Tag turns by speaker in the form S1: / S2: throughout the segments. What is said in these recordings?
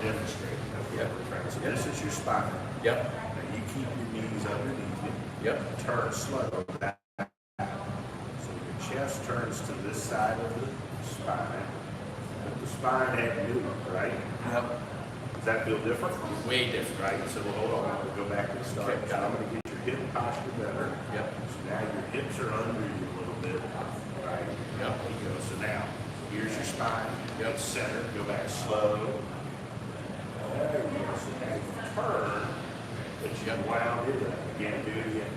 S1: demonstrating.
S2: Yep.
S1: So this is your spine.
S2: Yep.
S1: Now you keep your knees underneath you.
S2: Yep.
S1: Turn slow. Back. So your chest turns to this side of the spine. But the spine had moved, right?
S2: Yep.
S1: Does that feel different?
S2: Way different.
S1: Right? So we'll hold on. We'll go back to the start.
S2: Okay,
S1: So I'm going to get your hip posture better.
S2: Yep.
S1: So now your hips are under you a little bit. Right?
S2: Yep.
S1: There you go. So now, here's your spine.
S2: Yep.
S1: Center. Go back slow. There you go. So now you turn, but you wound it up. Again, do it again.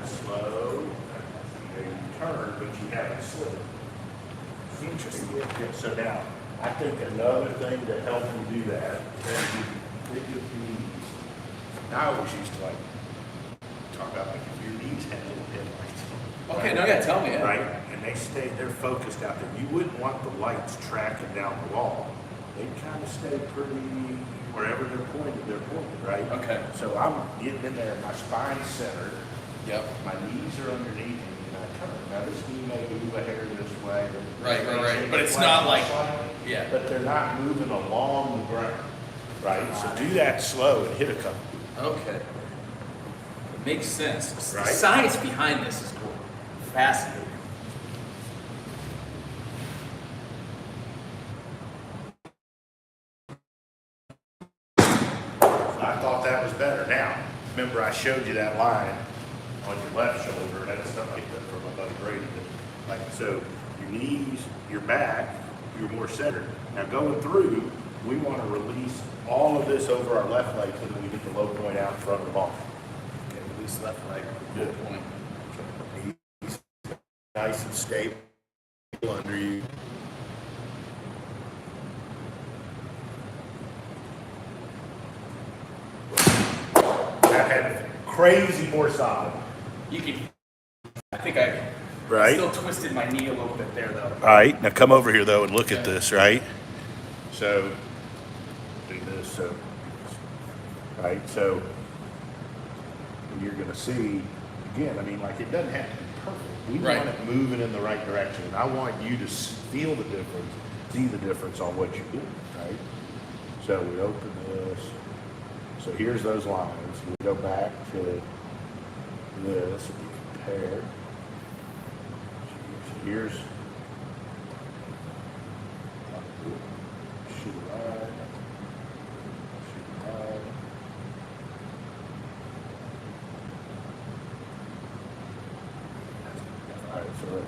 S1: Slow. There you turn, but you haven't slipped. Interesting. So now, I think another thing to help you do that is you pick your knees. Now I always used to like talk about like if your knees had little headlights.
S2: Okay, no, yeah, tell me. Yeah.
S1: Right? And they stay, they're focused out there. You wouldn't want the lights tracking down the wall. They kind of stay pretty, wherever they're pointed, right?
S2: Okay.
S1: So I'm getting in there, my spine's centered.
S2: Yep.
S1: My knees are underneath me, and I turn. Now this knee may move a hair this way.
S2: Right. But it's not like, yeah.
S1: But they're not moving along the ground, right? So do that slow and hit a couple.
S2: Okay. It makes sense.
S1: Right?
S2: The science behind this is cool. Fascinating.
S1: I thought that was better. Now, remember I showed you that line on your left shoulder. That's something like that from my buddy Brady. Like so, your knees, your back, you're more centered. Now going through, we want to release all of this over our left leg so that we get the low point out in front of the ball.
S2: Okay, release left leg.
S1: Good.
S2: Good point.
S1: Knees nice and stable under you. That had crazy more solid.
S2: You can. I think I
S1: Right.
S2: still twisted my knee a little bit there, though.
S1: All right, now come over here though and look at this, right? So, do this, so, right, so, you're gonna see, again, I mean, like, it doesn't have to be perfect. We
S2: Right.
S1: want it moving in the right direction, and I want you to feel the difference, see the difference on what you're doing, right? So we open this, so here's those lines, we go back to this, and we compare. Here's shoot line, shoot line. All right, so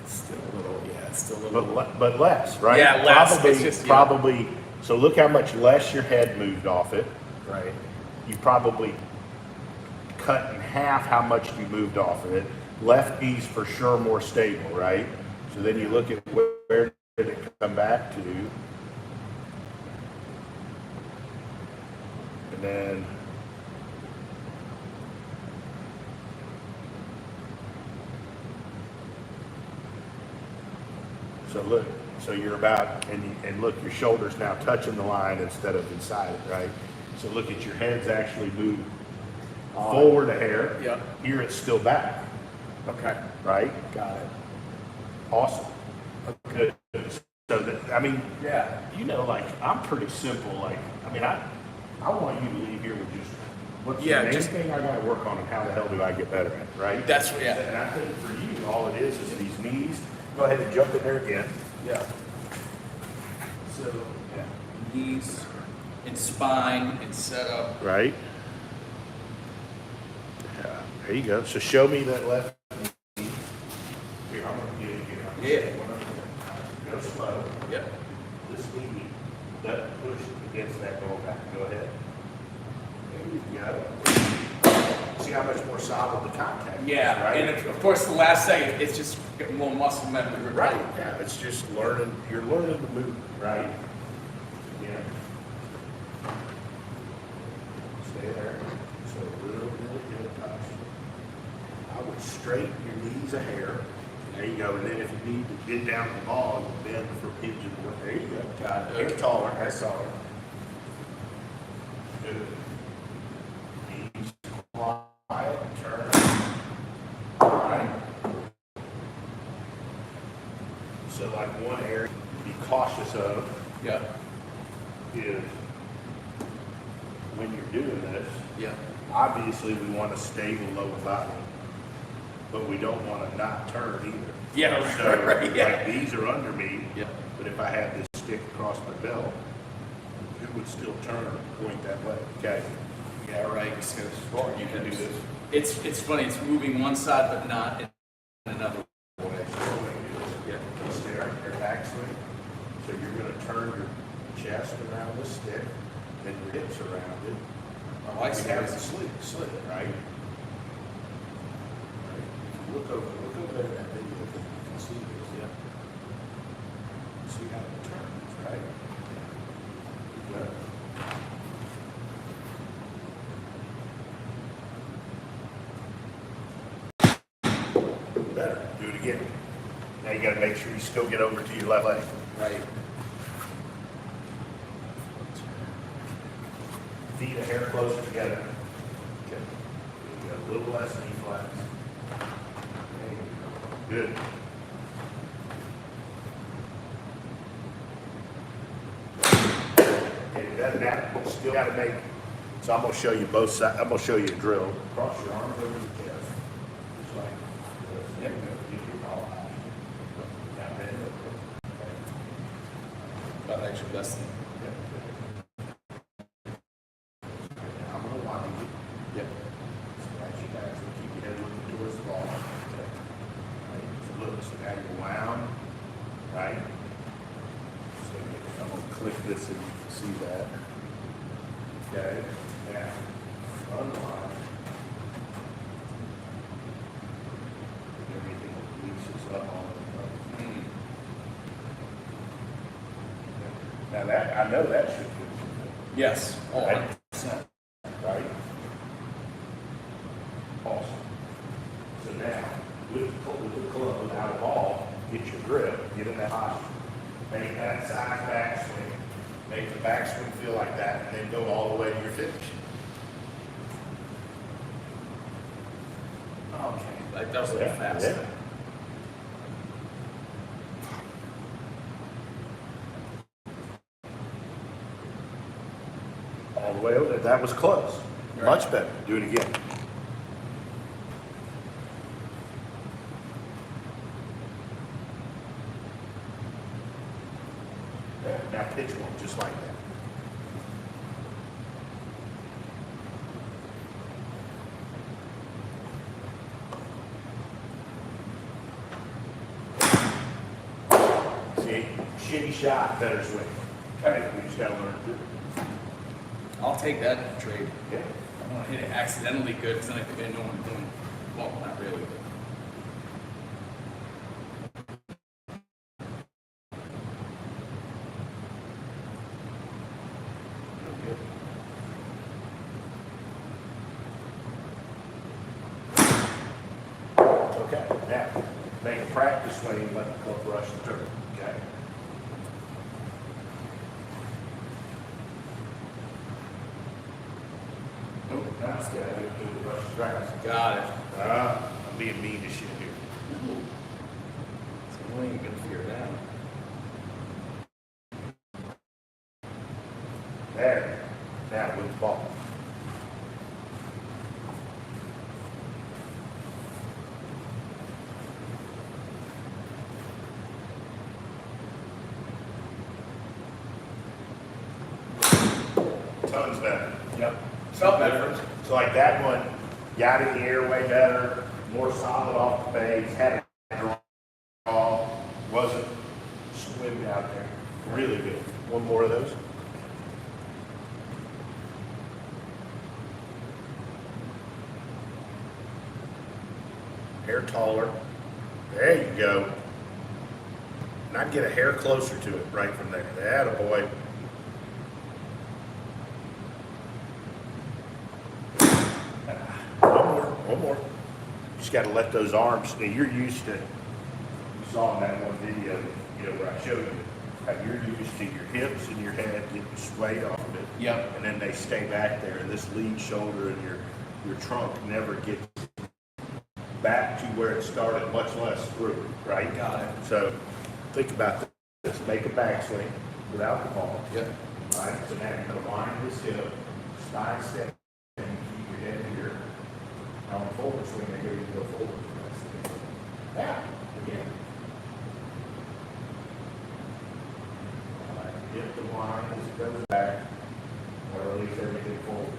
S2: Still a little, yeah, it's still a little.
S1: but less, right?
S2: Yeah, less.
S1: Probably,
S2: It's just, yeah.
S1: probably. So look how much less your head moved off it.
S2: Right.
S1: You probably cut in half how much you moved off of it. Left knee's for sure more stable, right? So then you look at where did it come back to, and then so look, so you're about, and look, your shoulder's now touching the line instead of inside it, right? So look at your head's actually moved forward a hair.
S2: Yep.
S1: Here it's still back,
S2: Okay.
S1: right?
S2: Got it.
S1: Awesome. Good. So that, I mean,
S2: Yeah.
S1: you know, like, I'm pretty simple. Like, I mean, I want you to leave here with just, what's
S2: Yeah,
S1: the main
S2: just-
S1: thing I gotta work on and how the hell do I get better at, it, right?
S2: That's what, yeah.
S1: And I think for you, all it is these knees. Go ahead and jump in there again.
S2: Yeah. So, yeah. Knees and spine and setup.
S1: Right? Yeah, there you go. So show me that left knee. Here, I'm gonna get it here.
S2: Yeah.
S1: Go slow.
S2: Yep.
S1: This knee doesn't push against that going back. Go ahead. There you go. See how much more solid the contact is,
S2: Yeah.
S1: right?
S2: And of course, the last second, it's just getting more muscle memory.
S1: Right. Yeah, it's just learning. You're learning the movement, right? Yeah. Stay there. So a little bit of hip touch. I would straighten your knees a hair. There you go. And then if you need to get down to the ball, you bend for pigeon. There you go.
S2: Got it.
S1: Hair taller. That's taller. Good. Knees So like one area to be cautious of
S2: Yeah.
S1: is when you're doing this,
S2: Yeah.
S1: obviously we want a stable lower body, but we don't want to not turn either.
S2: Yeah,
S1: So
S2: right, yeah.
S1: like these are under me,
S2: Yeah.
S1: but if I had this stick across my belt, it would still turn and point that way, okay?
S2: Yeah, right. So
S1: You can do this.
S2: It's funny. It's moving one side, but not in another way.
S1: Yeah. Stay right there, backswing. So you're gonna turn your chest around the stick, then your hips around it.
S2: Oh, I
S1: You
S2: see.
S1: have it slid, right? Right. If you look over there at that video, you can see this, yeah. See how it turns, right? Yeah. Better, do it again. Now you gotta make sure you still get over to your left leg.
S2: Right.
S1: Feet a hair closer together. Okay. You got a little less knee flex. There you go. Good. Okay, that still gotta make, so I'm gonna show you both sides, I'm gonna show you a drill. Cross your arms over your chest. Just like this. Yep. Keep your ball high. Now bend over. Okay.
S2: About actually less than.
S1: I'm gonna want you.
S2: Yep.
S1: Scratch your back, so keep your head looking towards the ball. Okay. Right. So look, so now you're wound, right? So I'm gonna click this and you can see that. Okay. Now, unwind. Everything releases up on it.
S2: Mm.
S1: Now that, I know that should be.
S2: Yes. Oh,
S1: Right.
S2: 100%.
S1: Right? Awesome. So now, with the club out of ball, get your grip, get in that posture. Make that side backswing. Make the backswing feel like that, and then go all the way to your finish.
S2: Okay. Like that was a little fast.
S1: Yeah. All the way over there. That was close.
S2: Right.
S1: Much better. Do it again. Yeah, now pitch one just like that. See, shitty shot, better swing. Okay, we just gotta learn to do it.
S2: I'll take that trade.
S1: Yeah.
S2: I want to hit it accidentally good because then I think I know what I'm doing. Well, not really.
S1: Okay, now, make a practice swing and let the club brush the turn, okay? Nope, now it's got to do the brush the grass.
S2: Got it.
S1: I'm being mean as shit here.
S2: So when are you going to figure it out?
S1: There, now with the ball. Tons better.
S2: Yep. Felt better.
S1: So like that one, got in the air way better, more solid off the base, had a draw, wasn't swimming out there. Really good. One more of those. Hair taller. There you go. And I'd get a hair closer to it right from there. Attaboy. One more. You just got to let those arms, now you're used to, you saw in that one video, where I showed you, how you're used to your hips and your head getting swayed off of it.
S2: Yep.
S1: And then they stay back there, and this lead shoulder and your trunk never gets back to where it started, much less through, right?
S2: Got it.
S1: So think about this, make a backswing without the ball.
S2: Yep.
S1: All right, so now you're gonna line this hip, side step, and keep your head here. On a forward swing, I go, you go forward. Now, again. All right, hit the line as it goes back, or release everything forward.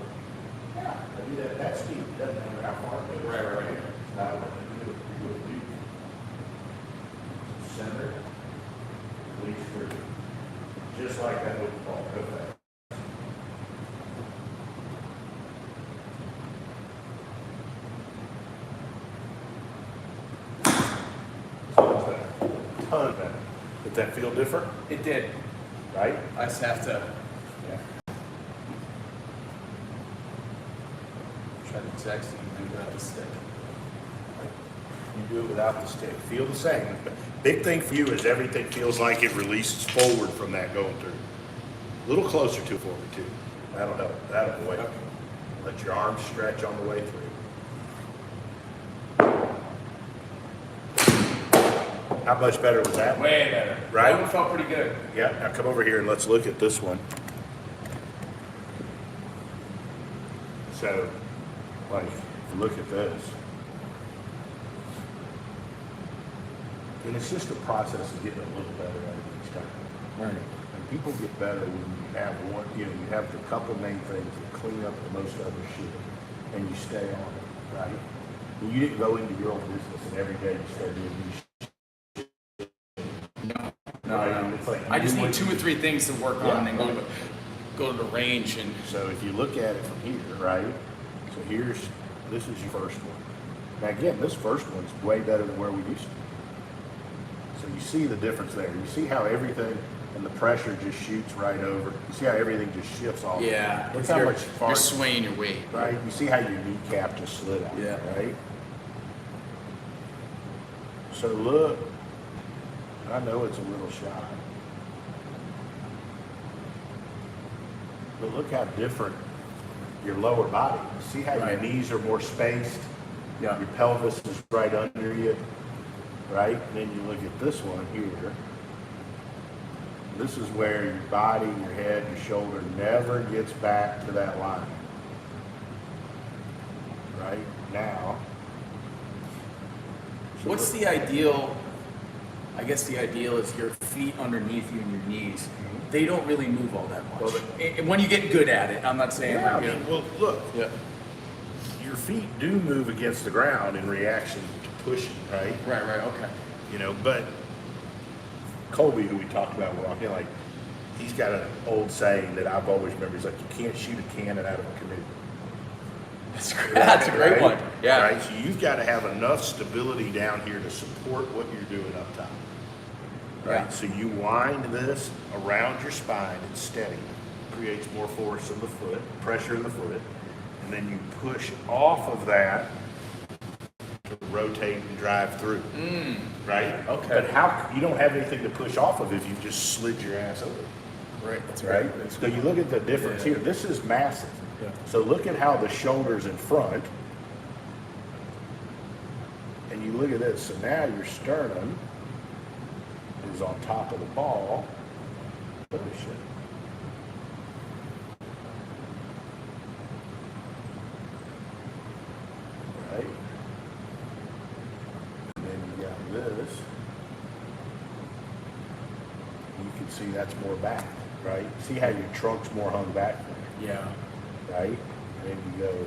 S1: Yeah, I do that, that's deep, doesn't matter how far it goes.
S2: Right.
S1: Now, what you do, deep. Center, release through. Just like that with the ball, go back. Ton better. Did that feel different?
S2: It did.
S1: Right?
S2: I just have to
S1: Yeah.
S2: try to text and do without the stick.
S1: You do it without the stick. Feel the same. Big thing for you is everything feels like it releases forward from that going through. A little closer to forward too. That'll help. That'll wait. Let your arms stretch on the way through. How much better was that?
S2: Way better.
S1: Right?
S2: That one felt pretty good.
S1: Yeah, now come over here and let's look at this one. So, like, look at this. And it's just a process of getting a little better at it each time.
S2: Right.
S1: And people get better when you have one, you have the couple main things that clean up the most other shit, and you stay on it, right? And you didn't go into your own business and every day you start doing these.
S2: No.
S1: It's like
S2: I just
S1: you
S2: need
S1: do
S2: 2 or 3 things to work on, and then
S1: right.
S2: go to the range and.
S1: So if you look at it from here, right? So this is your first one. Now again, this first one's way better than where we used to be. So you see the difference there. You see how everything and the pressure just shoots right over. You see how everything just shifts off.
S2: Yeah.
S1: Look how much
S2: You're
S1: farther.
S2: swaying your weight.
S1: Right? You see how your kneecap just slid out.
S2: Yeah.
S1: Right? So look, I know it's a little shy. But look how different your lower body. See how
S2: Right.
S1: your knees are more spaced?
S2: Yeah.
S1: Your pelvis is right under you, right? And then you look at this one here. This is where your body, your head, your shoulder never gets back to that line. Right? Now. So
S2: What's
S1: look-
S2: the ideal? I guess the ideal is your feet underneath you and your knees. They don't really move all that much.
S1: Well,
S2: And when you get good at it, I'm not saying
S1: Yeah, I
S2: like,
S1: mean, well, look,
S2: yeah.
S1: your feet do move against the ground in reaction to pushing, right?
S2: Right, okay.
S1: You know, but Colby, who we talked about walking, like, he's got an old saying that I've always remembered. He's like, you can't shoot a cannon out of a canoe.
S2: That's great. That's a great
S1: Right?
S2: one. Yeah.
S1: Right? So you've got to have enough stability down here to support what you're doing up top. Right?
S2: Yeah.
S1: So you wind this around your spine and steady. Creates more force in the foot, pressure in the foot. And then you push off of that to rotate and drive through. Right?
S2: Okay.
S1: But how you don't have anything to push off of if you just slid your ass over.
S2: Right. That's
S1: Right?
S2: right. That's
S1: So you look at the difference
S2: Yeah.
S1: here. This is massive.
S2: Yeah.
S1: So look at how the shoulders in front. And you look at this. So now your sternum is on top of the ball. Holy shit. Right? And then you got this. You can see that's more back, right? See how your trunk's more hung back there,
S2: Yeah.
S1: right? And then you go.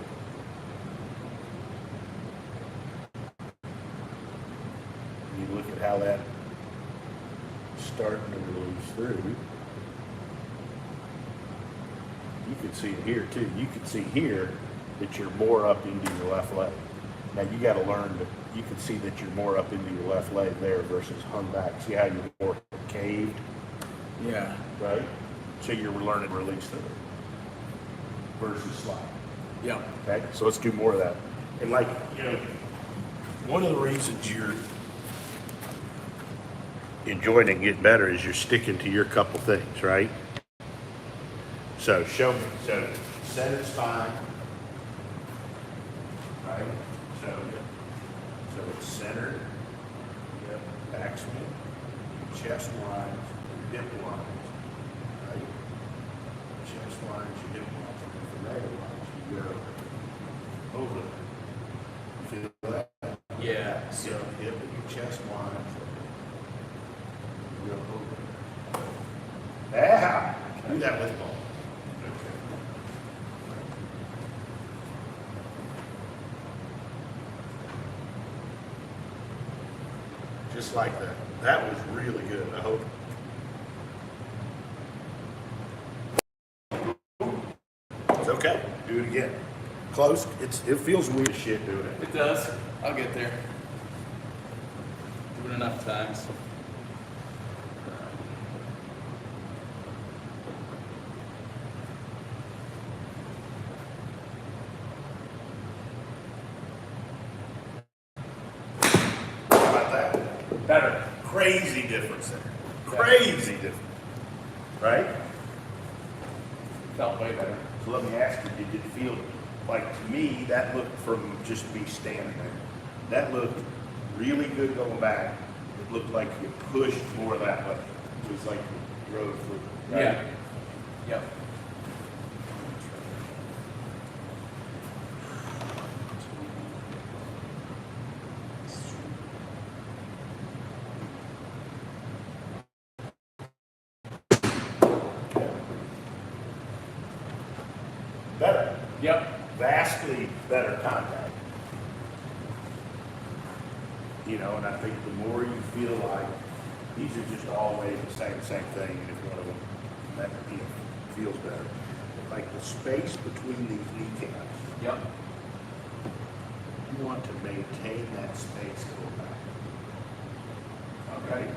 S1: And you look at how that starting to release through. You can see it here too. You can see here that you're more up into your left leg. Now you got to learn that you can see that you're more up into your left leg there versus hung back. See how you're more caved,
S2: Yeah.
S1: right? So you're learning to release through versus slide.
S2: Yeah.
S1: Okay, so let's do more of that. And like, you know, one of the reasons you're enjoying and getting better is you're sticking to your couple things, right? So show me. So centered spine, right? So it's centered. Yep. Backswing. chest lines, your hip lines, right? Chest lines, your hip lines, and then from there lines, you go over them. You feel that?
S2: Yeah.
S1: So hip and your chest lines, you go over. Yeah, do that with ball. Just like that. That was really good. I hope. It's okay. Do it again. Close. It feels weird as shit doing it.
S2: It does. I'll get there. Do it enough times.
S1: How about that?
S2: Better.
S1: Crazy difference there. Crazy difference. Right?
S2: Felt way better.
S1: So let me ask you, did it feel like, to me, that looked from just me standing there, that looked really good going back. It looked like you pushed more that way. It was like you drove through. Right?
S2: Yeah. Yep.
S1: Better.
S2: Yep.
S1: Vastly better contact. You know, and I think the more you feel like these are just always the same thing, and if one of them that, you know, feels better. Like the space between these kneecaps,
S2: Yep.
S1: you want to maintain that space going back.
S2: Okay.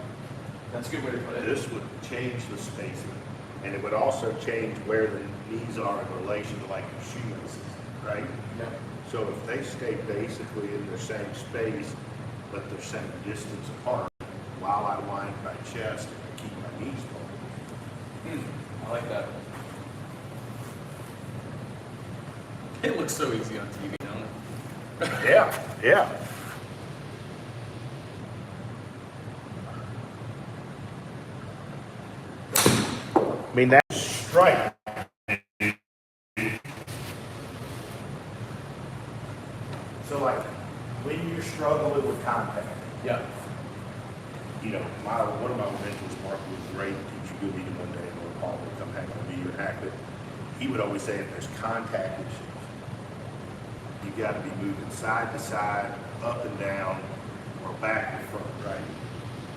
S2: That's a good way to put it.
S1: This would change the spacing, and it would also change where the knees are in relation to like your shoelaces, right?
S2: Yep.
S1: So if they stay basically in the same space, but they're same distance apart, while I wind my chest and keep my knees forward.
S2: I like that. It looks so easy on TV, don't it?
S1: Yeah, yeah. I mean, that's strike. So like, when you're struggling with contact,
S2: Yep.
S1: you know, one of my mentors, Mark, was great. He should go meet him one day and we'll call him, come hang with me or hack it. He would always say if there's contact issues, you got to be moving side to side, up and down, or back to front, right?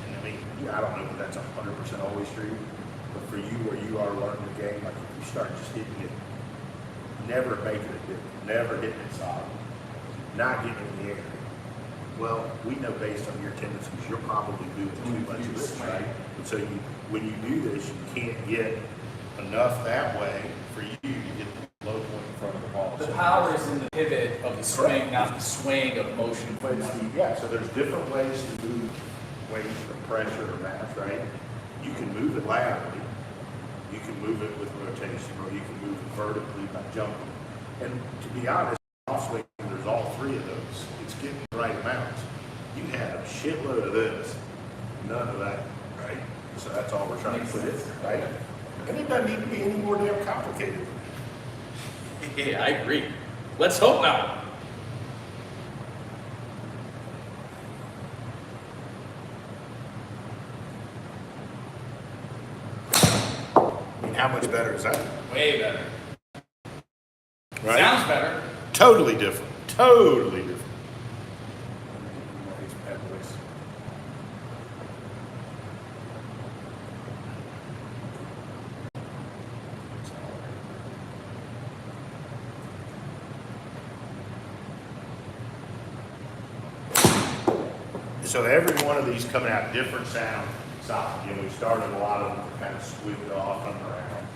S1: And I mean, yeah, I don't know if that's 100% always true, but for you where you are learning the game, like if you start just hitting it, never making it big, never hitting it solid, not getting it in the air. Well, we know based on your tendencies, you're probably doing too much of this, right? And so when you do this, you can't get enough that way for you to get the low point in front of the ball.
S2: The
S1: So-
S2: power is in the pivot of the swing,
S1: Correct.
S2: not the swing of motion.
S1: But it's so there's different ways to move weight or pressure or mass, right? You can move it laterally, you can move it with rotation, or you can move it vertically by jumping. And to be honest, off swing, there's all three of those. It's getting the right amounts. You had a shitload of this, none of that, right? So that's all we're trying to put in, right? And it doesn't need to be any more damn complicated.
S2: Yeah, I agree. Let's hope not.
S1: I mean, how much better is that?
S2: Way better.
S1: Right?
S2: Sounds better.
S1: Totally different. Totally different. So every one of these coming out different sound size. You know, we started a lot of them to kind of squeaked off and around.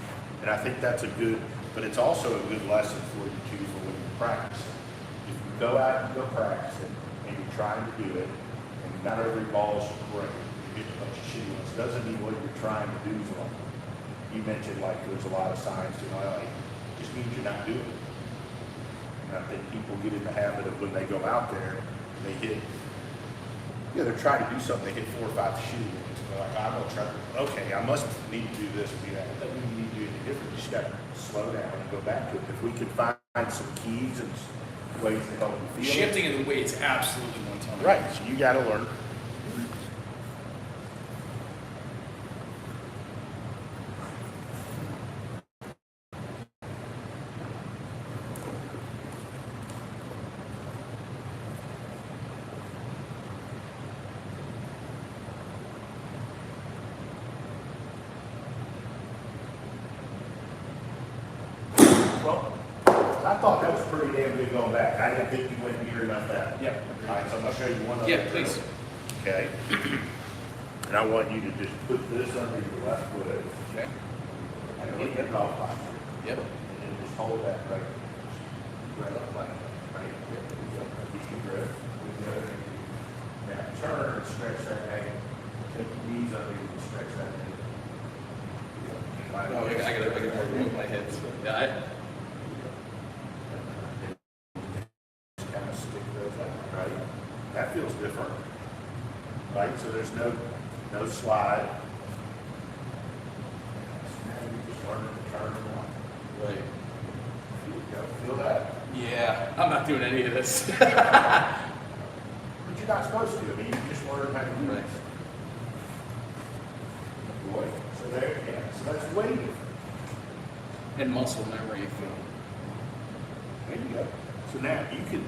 S1: And I think that's a good, but it's also a good lesson for you too for when you're practicing. If you go out and go practicing and you're trying to do it, and not every ball is great, you get a bunch of shitty ones, doesn't mean what you're trying to do is wrong. You mentioned like there's a lot of signs to know, like, just means you're not doing it. And I think people get in the habit of when they go out there, they hit, they're trying to do something, they hit 4 or 5 shooting, and it's So like, I'm gonna try, okay, I must need to do this and do that. That doesn't mean you need to do anything different. You just gotta slow down and go back to it. If we could find some keys and ways to help you feel it.
S2: Shifting of the weight's absolutely one ton.
S1: Right, so you gotta learn. Well, I thought that was pretty damn good going back. I didn't think you went near enough that.
S2: Yeah.
S1: All right, so I'm gonna show you one other.
S2: Yeah, please.
S1: Okay. And I want you to just put this under your left foot
S2: Okay.
S1: and look at it off like
S2: Yep.
S1: and then just hold that right up like that, right? Keep your grip. Now turn and stretch that ankle. Take your knees under you and stretch that ankle.
S2: Oh, I gotta remove my head. Yeah,
S1: Just kind of stick those out, right? That feels different, right? So there's no slide. So now you just learn to turn them on.
S2: Right.
S1: Feel that?
S2: Yeah, I'm not doing any of this.
S1: But you're not supposed to. I mean, you just learn how to do
S2: Right.
S1: this. Boy. So there, yeah. So that's way different.
S2: And muscle memory.
S1: There you go. So now you can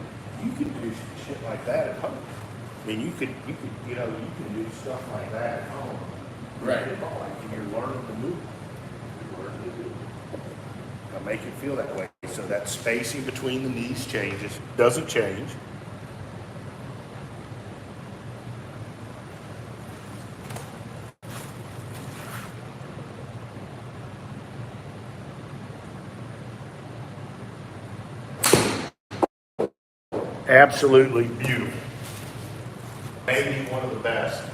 S1: do shit like that at home. I mean, you can do stuff like that at home.
S2: Right.
S1: And you're learning to move. You're learning to do it. Now make it feel that way. So that spacing between the knees changes, doesn't change. Absolutely beautiful. Maybe one of the best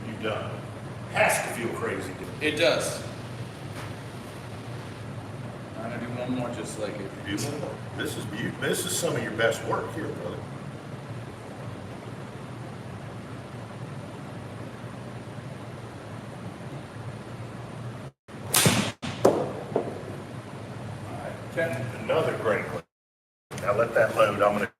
S1: you've done. Has to feel crazy.
S2: It does. I'm gonna do one more just like it.
S1: Beautiful. This is beautiful. This is some of your best work here, brother. All right.
S2: Okay.
S1: Another great one. Now let that load. I'm going to